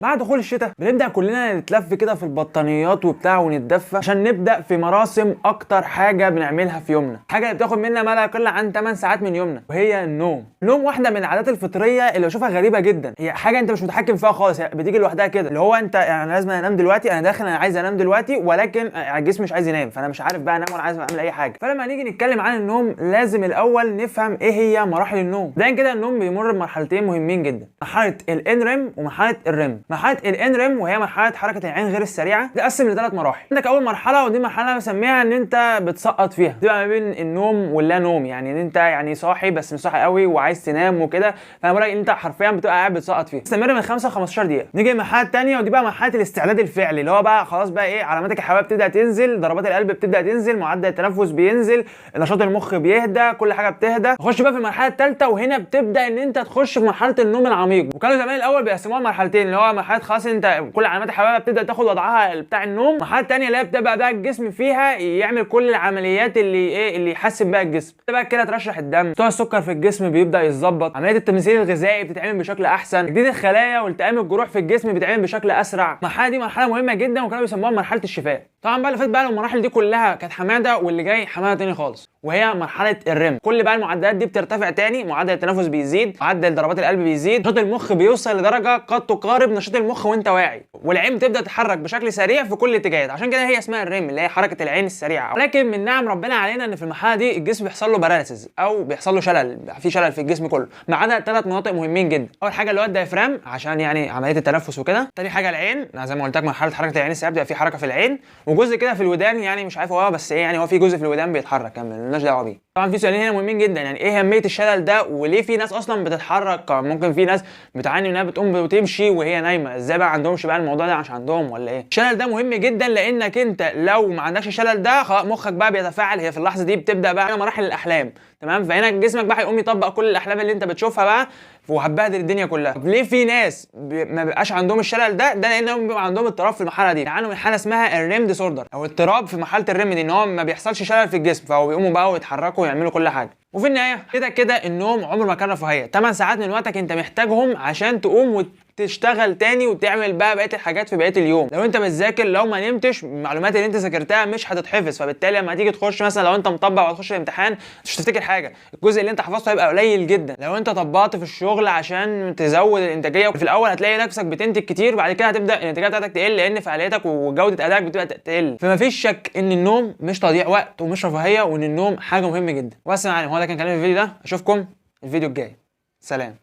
بعد دخول الشتاء بنبدا كلنا نتلف كده في البطانيات وبتاع ونتدفى عشان نبدا في مراسم اكتر حاجه بنعملها في يومنا، حاجه اللي بتاخد منا ما لا يقل عن 8 ساعات من يومنا، وهي النوم. النوم واحده من العادات الفطريه اللي بشوفها غريبه جدا، هي حاجه انت مش متحكم فيها خالص، يعني بتيجي لوحدها كده، اللي هو انت يعني لازم انام دلوقتي، انا داخل انا عايز انام دلوقتي، ولكن الجسم مش عايز ينام، فانا مش عارف بقى انام ولا عايز اعمل اي حاجه. فلما نيجي نتكلم عن النوم لازم الاول نفهم ايه هي مراحل النوم. دايما كده النوم بيمر بمرحلتين مهمين جدا، مرحله الان ريم ومرحله الريم. مرحله الان ريم وهي مرحله حركه العين غير السريعه، تقسم لثلاث مراحل. عندك اول مرحله ودي مرحله بسميها ان انت بتسقط فيها، بتبقى ما بين النوم واللا نوم، يعني ان انت يعني صاحي بس مش صاحي قوي وعايز تنام وكده، فانا بقول لك انت حرفيا بتبقى قاعد بتسقط فيها، تستمر من 5 ل 15 دقيقه. نيجي المرحله الثانيه ودي بقى مرحله الاستعداد الفعلي، اللي هو بقى خلاص بقى ايه، علاماتك الحيويه بتبدا تنزل، ضربات القلب بتبدا تنزل، معدل التنفس بينزل، نشاط المخ بيهدى، كل حاجه بتهدى. نخش بقى في المرحله الثالثه، وهنا بتبدا ان انت تخش في مرحله النوم العميق. وكانوا زمان الاول بيقسموها مرحلتين، اللي هو مرحله خلاص انت كل علامات الحيويه بتبدا تاخد وضعها بتاع النوم، المرحله الثانيه اللي هي بتبقى بقى الجسم فيها يعمل كل العمليات اللي ايه اللي يحسن بقى الجسم، تبقى كده ترشح الدم، مستوى السكر في الجسم بيبدا يتظبط، عمليه التمثيل الغذائي بتتعمل بشكل احسن، تجديد الخلايا والتئام الجروح في الجسم بيتعمل بشكل اسرع. المرحله دي مرحله مهمه جدا وكانوا بيسموها مرحله الشفاء. طبعا بقى اللي فات بقى المراحل دي كلها كانت حماده، واللي جاي حماده تاني خالص، وهي مرحله الريم. كل بقى المعدلات دي بترتفع تاني، معدل التنفس بيزيد، معدل ضربات القلب بيزيد، نشاط المخ بيوصل لدرجه قد تقارب نشاط المخ وانت واعي، والعين بتبدا تتحرك بشكل سريع في كل الاتجاهات، عشان كده هي اسمها الريم اللي هي حركه العين السريعه. ولكن من نعم ربنا علينا ان في المرحله دي الجسم بيحصل له باراليسيس او بيحصل له شلل، في شلل في الجسم كله، ما عدا 3 مناطق مهمين جدا. اول حاجه اللي هو الدايفرام عشان يعني عمليه التنفس وكده، تاني حاجه العين زي ما قلت لك مرحله حركه العين السريعه بيبقى في حركه في العين، وجزء كده في الودان، يعني مش عارف هو بس ايه، يعني هو في جزء في الودان بيتحرك كمان مالناش دعوه بيه. طبعا في سؤالين هنا مهمين جدا، يعني ايه اهميه الشلل ده، وليه في ناس اصلا بتتحرك؟ ممكن في ناس بتعاني انها بتقوم وتمشي وهي نايمه، ازاي بقى عندهمش بقى الموضوع ده عشان عندهم ولا ايه؟ الشلل ده مهم جدا لانك انت لو ما عندكش الشلل ده خلاص مخك بقى بيتفاعل، هي في اللحظه دي بتبدا بقى مراحل الاحلام، تمام؟ فهنا جسمك بقى هيقوم يطبق كل الاحلام اللي انت بتشوفها بقى وهتبهدل الدنيا كلها. طب ليه في ناس ما بيبقاش عندهم الشلل ده؟ ده لانهم بيبقى عندهم اضطراب في المرحله دي، يعني من حاله اسمها الريم ديسوردر او اضطراب في مرحله الريم دي، ان هو ما بيحصلش شلل في الجسم، فهو بيقوموا بقى ويتحركوا ويعملوا كل حاجه. وفي النهايه كده كده النوم عمره ما كان رفاهيه، 8 ساعات من وقتك انت محتاجهم عشان تقوم وتشتغل تاني وتعمل بقى بقيه الحاجات في بقيه اليوم. لو انت بتذاكر لو ما نمتش المعلومات اللي انت ذاكرتها مش هتتحفظ، فبالتالي لما تيجي تخش مثلا لو انت مطبق وهتخش الامتحان مش هتفتكر حاجه، الجزء اللي انت حفظته هيبقى قليل جدا. لو انت طبقت في الشغل عشان تزود الانتاجيه في الاول هتلاقي نفسك بتنتج كتير، بعد كده هتبدا الانتاجيه بتاعتك تقل لان فعاليتك وجوده ادائك بتبقى تقل. فما فيش شك ان النوم مش تضييع وقت ومش رفاهيه، وان النوم حاجه مهمه جدا. بس يعني هو ده كان كلام الفيديو ده، اشوفكم الفيديو الجاي، سلام.